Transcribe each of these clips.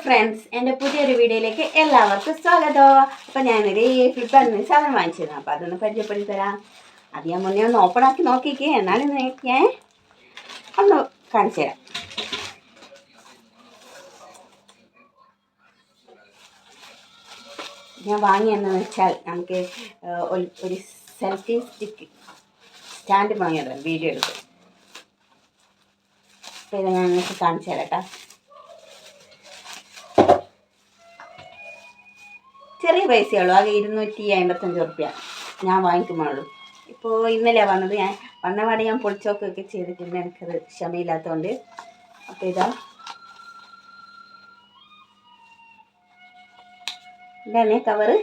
Friends, എൻ്റെ പുതിയൊരു വീഡിയോയിലേക്ക് എല്ലാവർക്കും സ്വാഗതം. അപ്പോൾ ഞാനൊരു ഫ്ലിപ്കാർട്ടിൽ നിന്ന് സാധനം വാങ്ങിച്ചിരുന്നു. അപ്പോൾ അതൊന്ന് പരിചയപ്പെടുത്തി തരാം. അത് ഞാൻ മുന്നേ ഒന്ന് ഓപ്പൺ ആക്കി നോക്കിക്കേ, എന്നാലും ഞാൻ ഒന്ന് കാണിച്ചു തരാം. ഞാൻ വാങ്ങിയെന്ന് വെച്ചാൽ നമുക്ക് ഒരു സെൽഫി സ്റ്റിക്ക് സ്റ്റാൻഡ് വാങ്ങിയത് വീഡിയോ എടുക്കും. അപ്പോൾ ഇത് ഞാൻ നിങ്ങൾക്ക് കാണിച്ചു തരാം കേട്ടോ. ചെറിയ പൈസയുള്ളൂ, ആകെ 255 റുപ്യ ഞാൻ വാങ്ങിക്കുമ്പോഴുള്ളൂ. ഇപ്പോൾ ഇന്നലെ വന്നത്, ഞാൻ വന്നപാടെ ഞാൻ പൊളിച്ചോക്കൊക്കെ ചെയ്തിട്ടുണ്ട്, എനിക്കത് ക്ഷമയില്ലാത്തതുകൊണ്ട്. അപ്പോൾ ഇതാണ് കവറ്.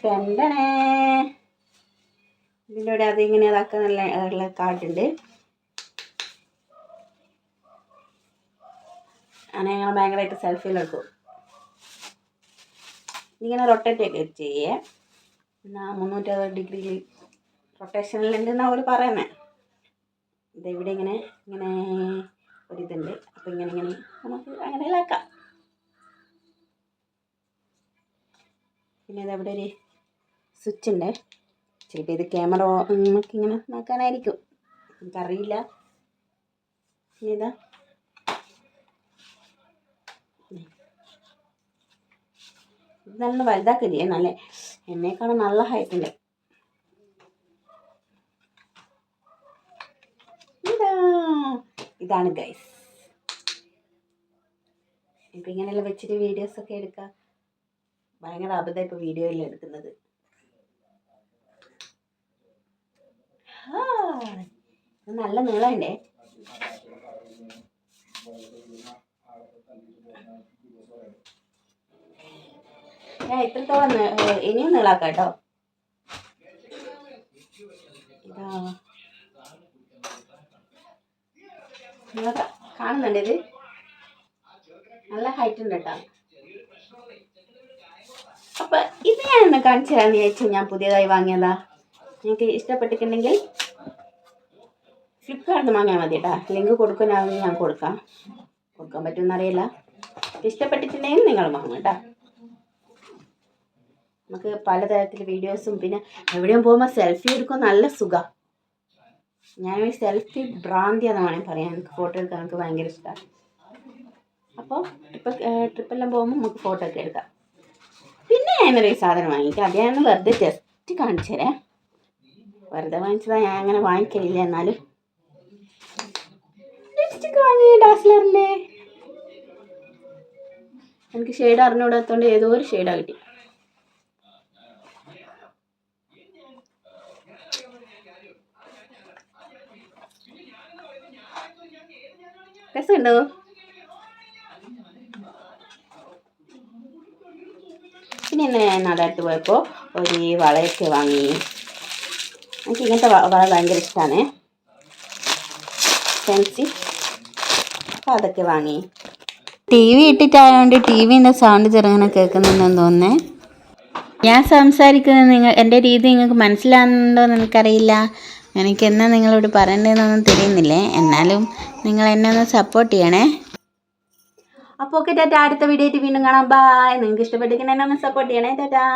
രണ്ടണേ ഇതിൻ്റെ കൂടെ അതിങ്ങനെ അതൊക്കെ നല്ല ഉള്ള കാർഡുണ്ട്. അങ്ങനെ ഞങ്ങൾ ഭയങ്കരമായിട്ട് സെൽഫിയിലെടുക്കും. ഇങ്ങനെ റൊട്ടേറ്റ് ഒക്കെ ചെയ്യേ, എന്നാൽ 360 ഡിഗ്രിയിൽ റൊട്ടേഷനിലുണ്ടെന്നാണ് അവർ പറയുന്നത്. ഇതെവിടെ ഇങ്ങനെ ഇങ്ങനെ ഒരിതുണ്ട്. അപ്പോൾ ഇങ്ങനെ നമുക്ക് അങ്ങനെ ആക്കാം. പിന്നെ ഇതെവിടെ ഒരു സ്വിച്ച് ഉണ്ട്. ചിലപ്പോൾ ഇത് ക്യാമറ നമുക്കിങ്ങനെ നോക്കാനായിരിക്കും, എനിക്കറിയില്ല. പിന്നെ ഇതാ ഇത് നല്ല വലുതാക്കില്ലേ, നല്ല എന്നെക്കാളും നല്ല ഹൈറ്റ് ഉണ്ട്. ഇതാണ് ഗൈസ്. ഇപ്പം ഇങ്ങനെയെല്ലാം വെച്ചിട്ട് വീഡിയോസൊക്കെ എടുക്കാം. ഭയങ്കര അബദ്ധം ഇപ്പോൾ വീഡിയോയിൽ എടുക്കുന്നത്. നല്ല നീളമുണ്ടേ. ഞാൻ ഇത്രത്തോളം ഇനിയും നീളാക്കാം കേട്ടോ. ഇതാ കാണുന്നുണ്ട്, ഇത് നല്ല ഹൈറ്റ് ഉണ്ട് കേട്ടോ. അപ്പം ഇത് ഞാൻ ഒന്ന് കാണിച്ചു തരാമെന്ന് വിചാരിച്ചു. ഞാൻ പുതിയതായി വാങ്ങിയതാ. നിങ്ങൾക്ക് ഇഷ്ടപ്പെട്ടിട്ടുണ്ടെങ്കിൽ ഫ്ലിപ്കാർട്ടിൽ നിന്ന് വാങ്ങിയാൽ മതി കേട്ടോ. ലിങ്ക് കൊടുക്കാനാണെങ്കിൽ ഞാൻ കൊടുക്കാൻ പറ്റുമെന്നറിയില്ല. ഇഷ്ടപ്പെട്ടിട്ടുണ്ടെങ്കിൽ നിങ്ങൾ വാങ്ങും കേട്ടോ. നമുക്ക് പലതരത്തിൽ വീഡിയോസും, പിന്നെ എവിടെയും പോകുമ്പോൾ സെൽഫി എടുക്കാൻ നല്ല സുഖമാണ്. ഞാനൊരു സെൽഫി ഭ്രാന്തിയാണെന്ന് വേണമെങ്കിൽ പറയാം. എനിക്ക് ഫോട്ടോ എടുക്കാൻ എനിക്ക് ഭയങ്കര ഇഷ്ടമാണ്. അപ്പോൾ ട്രിപ്പെല്ലാം പോകുമ്പോൾ നമുക്ക് ഫോട്ടോ ഒക്കെ എടുക്കാം. പിന്നെ ഞാനൊരു സാധനം വാങ്ങിക്കാം. അത് ഞാൻ വെറുതെ ജസ്റ്റ് കാണിച്ചു തരാം. വെറുതെ വാങ്ങിച്ചതാണ്, ഞാൻ അങ്ങനെ വാങ്ങിക്കലില്ല. എന്നാലും ലിപ്സ്റ്റിക്ക് വാങ്ങി ഡാസ്ലറിൻ്റെ. എനിക്ക് ഷെയ്ഡ് അറിഞ്ഞുകൂടാത്തതുകൊണ്ട് ഏതോ ഒരു ഷെയ്ഡാണ് കിട്ടി. രസമുണ്ടോ? പിന്നെ ഇന്ന് ഞാൻ നടത്ത് പോയപ്പോൾ ഒരു വളയൊക്കെ വാങ്ങി. എനിക്ക് ഇങ്ങനത്തെ വള ഭയങ്കര ഇഷ്ടമാണ്, ഫാൻസി. അപ്പോൾ അതൊക്കെ വാങ്ങി. TV ഇട്ടിട്ടായതുകൊണ്ട് TVൻ്റെ സൗണ്ട് ചെറുങ്ങനെ കേൾക്കുന്നുണ്ടെന്ന് തോന്നുന്നേ. ഞാൻ സംസാരിക്കുന്നത് എൻ്റെ രീതി നിങ്ങൾക്ക് മനസ്സിലാകുന്നുണ്ടോ എന്ന് എനിക്കറിയില്ല. എനിക്ക് എന്നാ നിങ്ങളോട് പറയേണ്ടതെന്നൊന്നും തിരിയുന്നില്ലേ. എന്നാലും നിങ്ങൾ എന്നെ ഒന്ന് സപ്പോർട്ട് ചെയ്യണേ. അപ്പോൾ ഓക്കെ ടാറ്റാ. അടുത്ത വീഡിയോ ആയിട്ട് വീണ്ടും കാണാം. ബൈ. നിങ്ങൾക്ക് ഇഷ്ടപ്പെട്ടെങ്കിൽ എന്നെ ഒന്ന് സപ്പോർട്ട് ചെയ്യണേ. ടാറ്റാ.